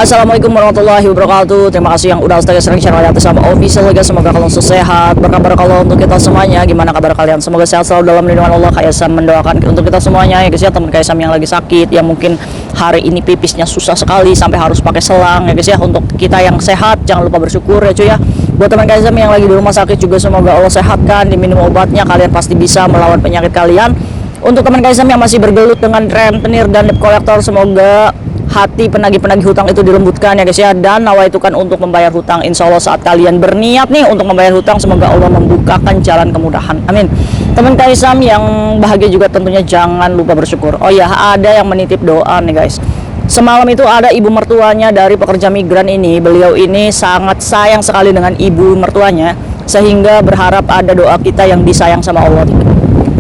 Assalamualaikum warahmatullahi wabarakatuh. Terima kasih yang udah stay sering share layar sama official guys. Semoga kalian sehat. Berkabar kalau untuk kita semuanya, gimana kabar kalian? Semoga sehat selalu dalam lindungan Allah. Kayak Sam mendoakan untuk kita semuanya ya guys ya. Teman kayak Sam yang lagi sakit, yang mungkin hari ini pipisnya susah sekali sampai harus pakai selang ya guys ya. Untuk kita yang sehat, jangan lupa bersyukur ya cuy ya. Buat teman kayak Sam yang lagi di rumah sakit juga, semoga Allah sehatkan, diminum obatnya, kalian pasti bisa melawan penyakit kalian. Untuk teman kayak Sam yang masih bergelut dengan rentenir dan debt collector, semoga hati penagih-penagih hutang itu dilembutkan ya guys ya, dan nawaitukan untuk membayar hutang. Insya Allah saat kalian berniat nih untuk membayar hutang, semoga Allah membukakan jalan kemudahan, amin. Teman Kaisam yang bahagia juga tentunya jangan lupa bersyukur. Oh ya, ada yang menitip doa nih guys. Semalam itu ada ibu mertuanya dari pekerja migran ini. Beliau ini sangat sayang sekali dengan ibu mertuanya, sehingga berharap ada doa kita yang disayang sama Allah.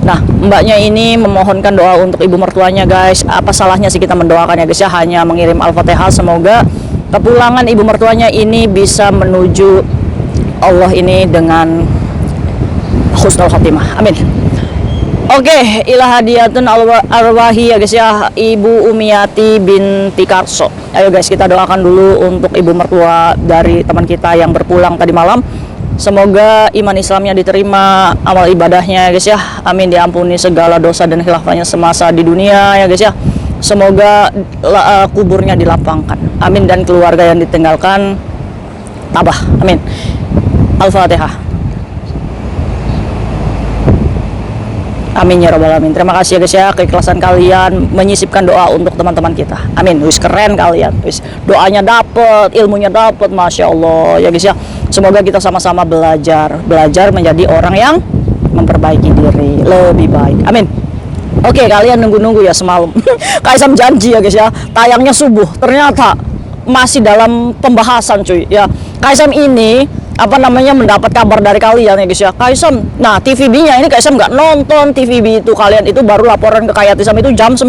Nah, mbaknya ini memohonkan doa untuk ibu mertuanya guys. Apa salahnya sih kita mendoakan ya guys ya, hanya mengirim Al-Fatihah. Semoga kepulangan ibu mertuanya ini bisa menuju Allah ini dengan husnul khotimah, amin. Oke, ila hadiyatun arwahi ya guys ya, Ibu Umiati binti Karso. Ayo guys, kita doakan dulu untuk ibu mertua dari teman kita yang berpulang tadi malam. Semoga iman Islamnya diterima, amal ibadahnya ya guys ya, amin. Diampuni segala dosa dan khilafahnya semasa di dunia ya guys ya. Semoga kuburnya dilapangkan, amin. Dan keluarga yang ditinggalkan tabah, amin. Al-Fatihah. Amin ya robbal alamin. Terima kasih ya guys ya, keikhlasan kalian menyisipkan doa untuk teman-teman kita, amin. Wis keren kalian, wis doanya dapet, ilmunya dapet, masya Allah ya guys ya. Semoga kita sama-sama belajar menjadi orang yang memperbaiki diri lebih baik, amin. Oke, kalian nunggu-nunggu ya semalam. Kaisam janji ya guys ya, tayangnya subuh, ternyata masih dalam pembahasan cuy ya. Kaisam ini mendapat kabar dari kalian ya guys ya. Kaisam, nah TVB-nya ini Kaisam nggak nonton TVB itu, kalian itu baru laporan ke Kayatisam itu jam 9,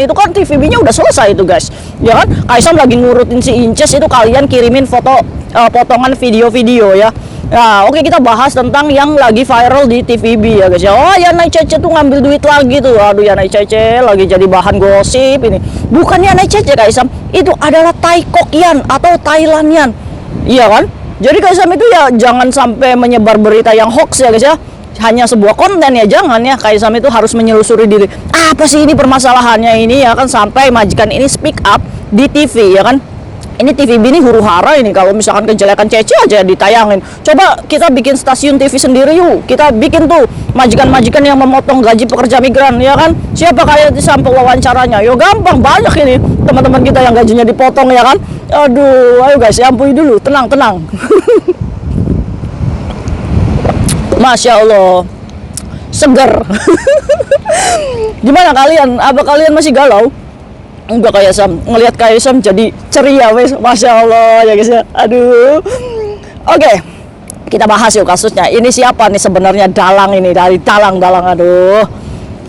itu kan TVB-nya udah selesai itu guys ya kan. Kaisam lagi ngurutin si Inces itu, kalian kirimin foto potongan video-video ya. Nah oke, kita bahas tentang yang lagi viral di TVB ya guys ya. Oh ya, Nay Cece tuh ngambil duit lagi tuh, aduh ya Nay Cece lagi jadi bahan gosip ini. Bukannya Nay Cece Kaisam, itu adalah Thaikokian atau Thailandian, iya kan. Jadi Kaisam itu ya jangan sampai menyebar berita yang hoax ya guys ya. Hanya sebuah konten ya, jangan ya. Kaisam itu harus menyelusuri diri. Apa sih ini permasalahannya ini ya kan, sampai majikan ini speak up di TV ya kan. Ini TVB ini huru hara ini, kalau misalkan kejelekan Cece aja ditayangin. Coba kita bikin stasiun TV sendiri yuk. Kita bikin tuh majikan-majikan yang memotong gaji pekerja migran ya kan. Siapa kayak sampai wawancaranya? Yo gampang, banyak ini teman-teman kita yang gajinya dipotong ya kan. Aduh, ayo guys, ampuni dulu, tenang. Masya Allah, seger. Gimana kalian? Apa kalian masih galau? Enggak, kayak Sam, ngelihat kayak Sam jadi ceria wes, masya Allah ya guys ya. Aduh. Oke, kita bahas yuk kasusnya. Ini siapa nih sebenarnya dalang ini, dari dalang. Aduh.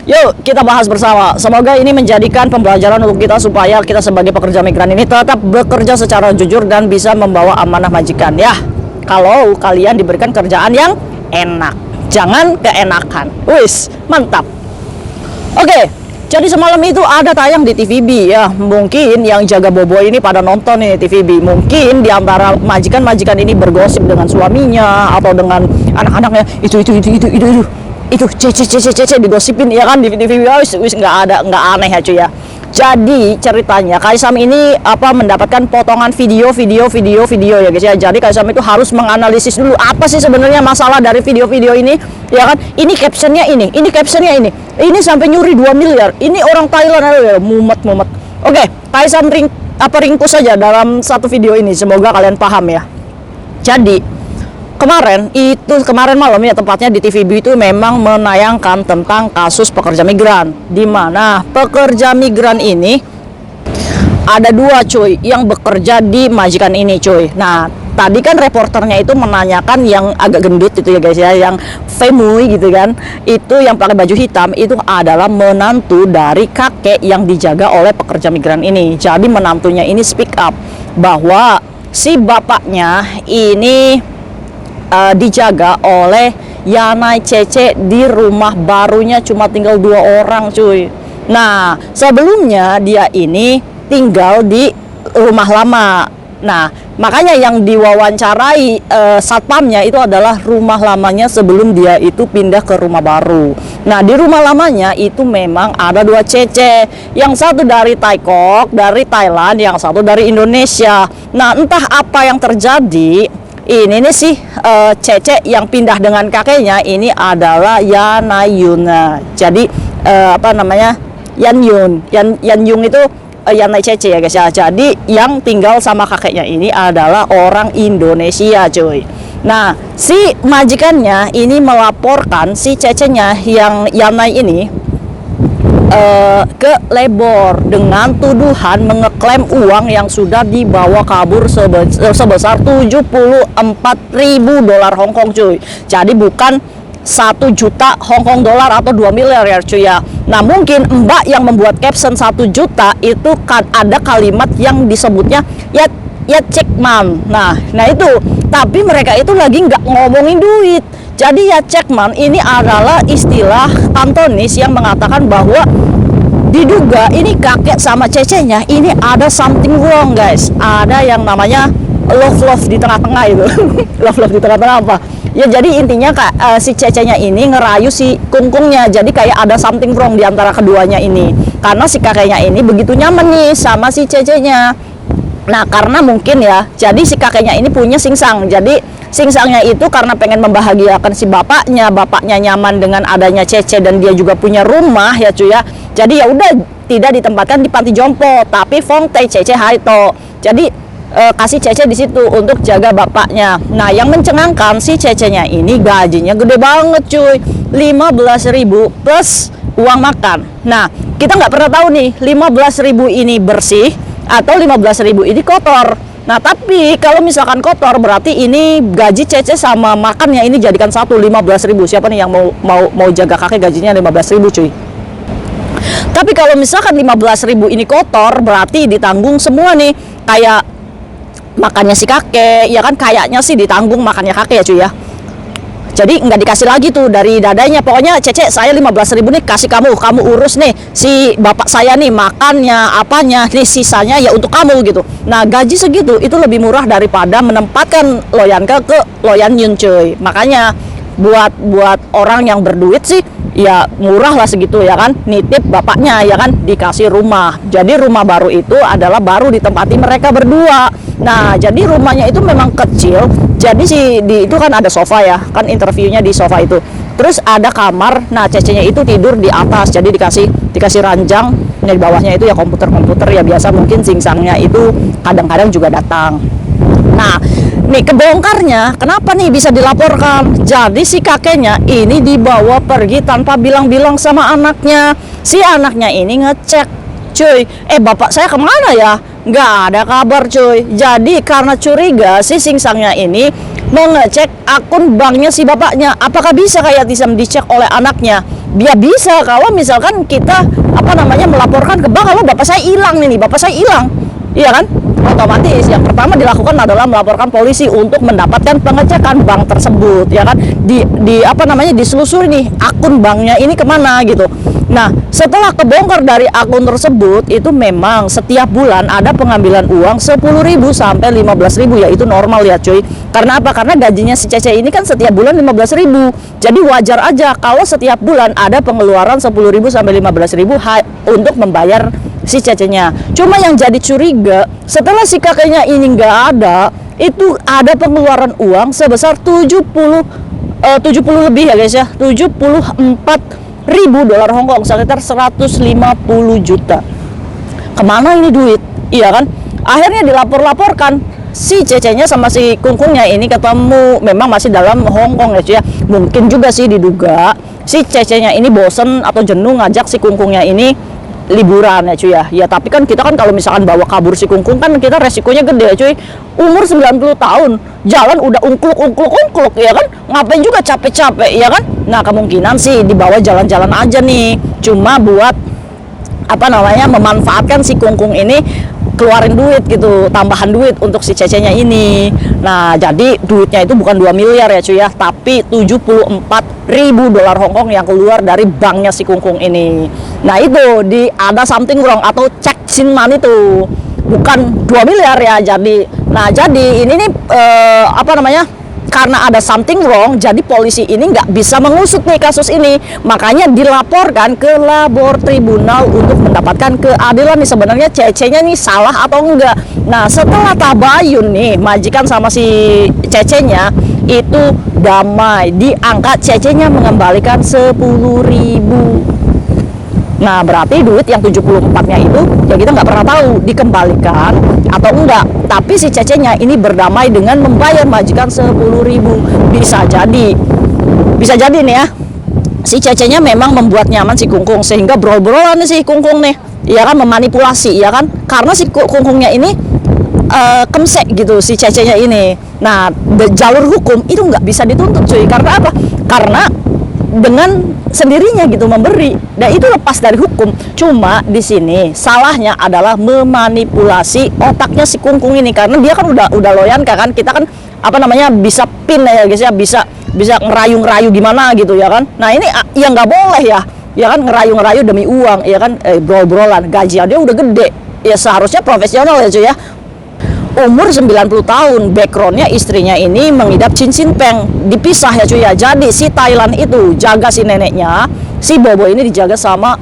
Yuk kita bahas bersama. Semoga ini menjadikan pembelajaran untuk kita, supaya kita sebagai pekerja migran ini tetap bekerja secara jujur dan bisa membawa amanah majikan ya. Kalau kalian diberikan kerjaan yang enak, jangan keenakan. Wis, mantap. Oke, jadi semalam itu ada tayang di TVB ya. Mungkin yang jaga bobo ini pada nonton ini TVB. Mungkin diantara majikan-majikan ini bergosip dengan suaminya atau dengan anak-anaknya. Itu Cece digosipin ya kan di TV. Wis nggak aneh ya cuy ya. Jadi ceritanya Kaisam ini mendapatkan potongan video ya guys ya. Jadi Kaisam itu harus menganalisis dulu apa sih sebenarnya masalah dari video-video ini ya kan. Ini captionnya ini sampai nyuri 2 miliar. Ini orang Thailand ya, mumet. Oke, Kaisam ringkus saja dalam satu video ini, semoga kalian paham ya. Jadi kemarin malam ya, tepatnya di TVB itu memang menayangkan tentang kasus pekerja migran, di mana pekerja migran ini ada 2 cuy yang bekerja di majikan ini cuy. Nah tadi kan reporternya itu menanyakan yang agak gendut itu ya guys ya, yang femui gitu kan, itu yang pakai baju hitam itu adalah menantu dari kakek yang dijaga oleh pekerja migran ini. Jadi menantunya ini speak up bahwa si bapaknya ini dijaga oleh Yanai Cece di rumah barunya cuma tinggal 2 orang cuy. Nah sebelumnya dia ini tinggal di rumah lama. Nah, makanya yang diwawancarai satpamnya itu adalah rumah lamanya sebelum dia itu pindah ke rumah baru. Nah, di rumah lamanya itu memang ada 2 cece. Yang satu dari Thailand, dari Thailand, yang satu dari Indonesia. Nah, entah apa yang terjadi. Ini nih sih cece yang pindah dengan kakeknya ini adalah Yana Yuna. Jadi apa namanya? Yan Yung itu Yanai Cece ya guys ya. Jadi yang tinggal sama kakeknya ini adalah orang Indonesia cuy. Nah, si majikannya ini melaporkan si cecenya yang Yanai ini ke Lebor dengan tuduhan mengeklaim uang yang sudah dibawa kabur sebesar 74.000 dolar Hongkong cuy. Jadi bukan 1 juta Hongkong dolar atau 2 miliar ya cuy ya. Nah, mungkin mbak yang membuat caption 1 juta itu kan ada kalimat yang disebutnya ya cek man. Nah itu, tapi mereka itu lagi nggak ngomongin duit. Jadi ya cek man ini adalah istilah Kantonis yang mengatakan bahwa diduga ini kakek sama cecenya ini ada something wrong guys. Ada yang namanya love di tengah-tengah itu. love di tengah-tengah apa? Ya jadi intinya si cecenya ini ngerayu si kungkungnya. Jadi kayak ada something wrong di antara keduanya ini. Karena si kakeknya ini begitu nyaman nih sama si cecenya. Nah, karena mungkin ya, jadi si kakeknya ini punya singsang. Jadi singsangnya itu karena pengen membahagiakan si bapaknya nyaman dengan adanya cece dan dia juga punya rumah ya cuy ya. Jadi ya udah tidak ditempatkan di panti jompo, tapi Fongtai Cece Haito. Jadi kasih cece di situ untuk jaga bapaknya. Nah, yang mencengangkan si cecenya ini gajinya gede banget cuy, 15.000 plus uang makan. Nah, kita nggak pernah tahu nih 15.000 ini bersih atau 15.000 ini kotor. Nah, tapi kalau misalkan kotor berarti ini gaji cece sama makannya ini jadikan satu 15.000. Siapa nih yang mau jaga kakek gajinya 15.000 cuy? Tapi kalau misalkan 15.000 ini kotor berarti ditanggung semua nih, kayak makannya si kakek, ya kan, kayaknya sih ditanggung makannya kakek ya cuy ya. Jadi nggak dikasih lagi tuh dari dadanya. Pokoknya cece saya 15.000 nih kasih kamu urus nih si bapak saya nih makannya apanya nih, sisanya ya untuk kamu gitu. Nah, gaji segitu itu lebih murah daripada menempatkan Loyanka ke Loyan Yun cuy. Makanya buat orang yang berduit sih ya murah lah segitu ya kan, nitip bapaknya ya kan, dikasih rumah. Jadi rumah baru itu adalah baru ditempati mereka berdua. Nah, jadi rumahnya itu memang kecil. Jadi itu kan ada sofa ya, kan interviewnya di sofa itu. Terus ada kamar. Nah, cecenya itu tidur di atas. Jadi dikasih ranjang. Di bawahnya itu ya komputer ya biasa, mungkin singsangnya itu kadang-kadang juga datang. Nah, nih kebongkarnya, kenapa nih bisa dilaporkan? Jadi si kakeknya ini dibawa pergi tanpa bilang-bilang sama anaknya. Si anaknya ini ngecek, cuy, bapak saya kemana ya? Nggak ada kabar cuy. Jadi karena curiga si singsangnya ini mengecek akun banknya si bapaknya. Apakah bisa kayak dicek oleh anaknya? Dia bisa kalau misalkan kita melaporkan ke bank kalau bapak saya hilang nih, bapak saya hilang, iya kan? Otomatis yang pertama dilakukan adalah melaporkan polisi untuk mendapatkan pengecekan bank tersebut ya kan, diselusuri nih akun banknya ini kemana gitu. Nah, setelah kebongkar dari akun tersebut itu memang setiap bulan ada pengambilan uang 10.000 sampai 15.000 ya, itu normal ya cuy. Karena apa? Karena gajinya si Cece ini kan setiap bulan 15.000. Jadi wajar aja kalau setiap bulan ada pengeluaran 10.000 sampai 15.000 untuk membayar si cecenya. Cuma yang jadi curiga setelah si kakeknya ini nggak ada, itu ada pengeluaran uang sebesar 70 lebih ya guys ya, 74.000 dolar Hongkong, sekitar 150 juta. Kemana ini duit? Iya kan? Akhirnya dilapor-laporkan. Si cecenya sama si kungkungnya ini ketemu, memang masih dalam Hongkong ya cuy ya. Mungkin juga sih diduga si cecenya ini bosen atau jenuh ngajak si kungkungnya ini liburan ya cuy ya. Ya tapi kan kita kan kalau misalkan bawa kabur si kungkung kan kita resikonya gede ya cuy. Umur 90 tahun, jalan udah ungkluk ya kan. Ngapain juga capek-capek ya kan. Nah, kemungkinan sih dibawa jalan-jalan aja nih. Cuma buat memanfaatkan si kungkung ini keluarin duit gitu, tambahan duit untuk si cecenya ini. Nah, jadi duitnya itu bukan 2 miliar ya cuy ya, tapi 74.000 dolar Hongkong yang keluar dari banknya si kungkung ini. Nah, itu ada something wrong atau check sin money itu. bukan 2 miliar ya. Jadi ini nih karena ada something wrong, jadi polisi ini nggak bisa mengusut nih kasus ini, makanya dilaporkan ke labor tribunal untuk mendapatkan keadilan nih, sebenarnya Cece-nya nih salah atau enggak. Nah, setelah tabayun nih majikan sama si Cece-nya itu damai, diangkat, Cece-nya mengembalikan 10.000. Nah, berarti duit yang 74-nya itu ya kita nggak pernah tahu dikembalikan atau enggak. Tapi si Cece-nya ini berdamai dengan membayar majikan 10.000. Bisa jadi nih ya, si Cece-nya memang membuat nyaman si Kungkung, sehingga brol-brolan nih si Kungkung nih, ya kan, memanipulasi, ya kan, karena si Kungkungnya ini kemsek gitu si Cece-nya ini. Nah, jalur hukum itu nggak bisa dituntut cuy, karena apa? Karena dengan sendirinya gitu memberi, dan itu lepas dari hukum. Cuma di sini salahnya adalah memanipulasi otaknya si Kungkung ini, karena dia kan udah loyan kan, kita kan bisa pin ya guys ya, bisa ngerayu-ngerayu gimana gitu ya kan. Nah, ini ya nggak boleh ya kan, ngerayu-ngerayu demi uang ya kan, brol-brolan, gajinya dia udah gede ya, seharusnya profesional ya cuy ya. Umur 90 tahun, backgroundnya istrinya ini mengidap cincin peng, dipisah ya cuy ya. Jadi si Thailand itu jaga si neneknya, si Bobo ini dijaga sama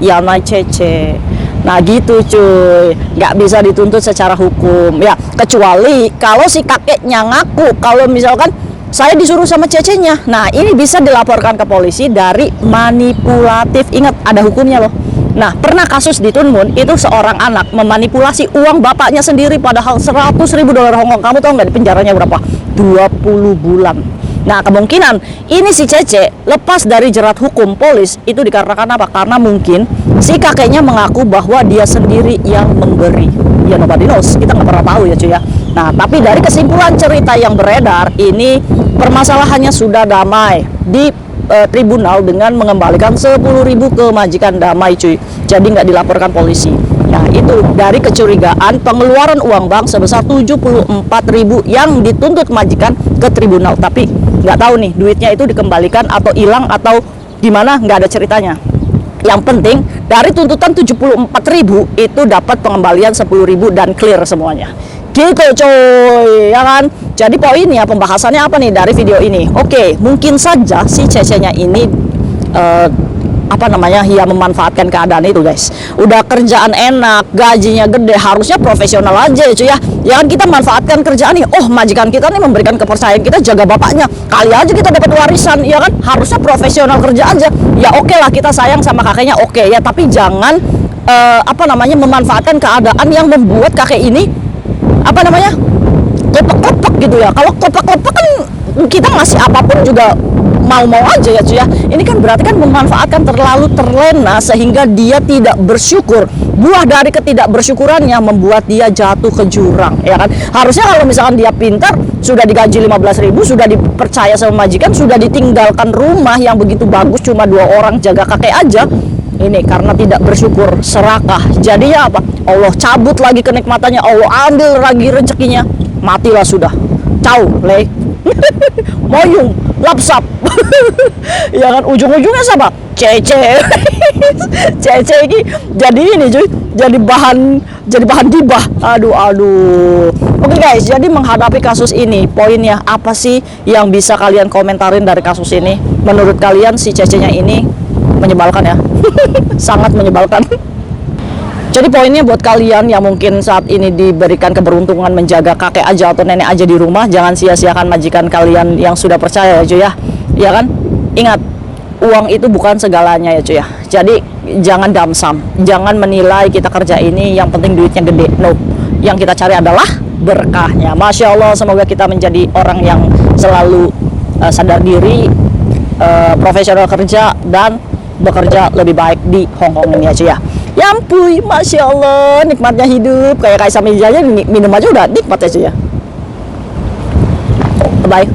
Yana Cece. Nah gitu cuy, nggak bisa dituntut secara hukum ya, kecuali kalau si kakeknya ngaku kalau misalkan saya disuruh sama Cece-nya. Nah ini bisa dilaporkan ke polisi dari manipulatif, ingat ada hukumnya loh. Nah, pernah kasus di Tunmun, itu seorang anak memanipulasi uang bapaknya sendiri, padahal 100.000 dolar Hongkong. Kamu tahu nggak penjaranya berapa? 20 bulan. Nah, kemungkinan ini si Cece lepas dari jerat hukum polis itu dikarenakan apa? Karena mungkin si kakeknya mengaku bahwa dia sendiri yang memberi. Ya, nobody knows, kita nggak pernah tahu ya cuy ya. Nah, tapi dari kesimpulan cerita yang beredar, ini permasalahannya sudah damai di tribunal dengan mengembalikan 10.000 ke majikan, damai cuy. Jadi nggak dilaporkan polisi. Nah itu dari kecurigaan pengeluaran uang bank sebesar 74.000 yang dituntut majikan ke tribunal. Tapi nggak tahu nih duitnya itu dikembalikan atau hilang atau gimana, nggak ada ceritanya. Yang penting dari tuntutan 74.000 itu dapat pengembalian 10.000 dan clear semuanya. Gitu coy, ya kan? Jadi poinnya pembahasannya apa nih dari video ini? Oke, mungkin saja si Cece-nya ini ya memanfaatkan keadaan itu guys. Udah kerjaan enak, gajinya gede, harusnya profesional aja ya cuy ya. Ya kan, kita manfaatkan kerjaan nih. Oh, majikan kita nih memberikan kepercayaan kita jaga bapaknya. Kali aja kita dapat warisan, ya kan? Harusnya profesional kerja aja. Ya oke lah, kita sayang sama kakeknya, oke ya, tapi jangan memanfaatkan keadaan yang membuat kakek ini kelepek-kelepek gitu ya. Kalau kelepek-kelepek kan kita ngasih apapun juga mau-mau aja ya cuy ya. Ini kan berarti kan memanfaatkan, terlalu terlena sehingga dia tidak bersyukur. Buah dari ketidakbersyukurannya membuat dia jatuh ke jurang ya kan. Harusnya kalau misalkan dia pintar, sudah digaji 15.000, sudah dipercaya sama majikan, sudah ditinggalkan rumah yang begitu bagus, cuma 2 orang jaga kakek aja. Ini karena tidak bersyukur, serakah. Jadi ya apa? Allah cabut lagi kenikmatannya, Allah ambil lagi rezekinya, matilah sudah. Ciao, le. Moyung, lapsap. Ya kan, ujung-ujungnya siapa? Cece. Cece ini jadi ini cuy, jadi bahan gibah. Aduh. Oke guys, jadi menghadapi kasus ini, poinnya apa sih yang bisa kalian komentarin dari kasus ini? Menurut kalian si Cece-nya ini menyebalkan ya? Sangat menyebalkan. Jadi poinnya buat kalian yang mungkin saat ini diberikan keberuntungan menjaga kakek aja atau nenek aja di rumah, jangan sia-siakan majikan kalian yang sudah percaya ya cuy ya. Ya kan? Ingat, uang itu bukan segalanya ya cuy ya. Jadi jangan damsam, jangan menilai kita kerja ini yang penting duitnya gede. No, yang kita cari adalah berkahnya. Masya Allah, semoga kita menjadi orang yang selalu sadar diri, profesional kerja, dan bekerja lebih baik di Hongkong ini ya cuy ya. Ya ampun, Masya Allah, nikmatnya hidup. Kayak Kaisar Mejanya minum aja udah nikmat ya cuy ya. Bye.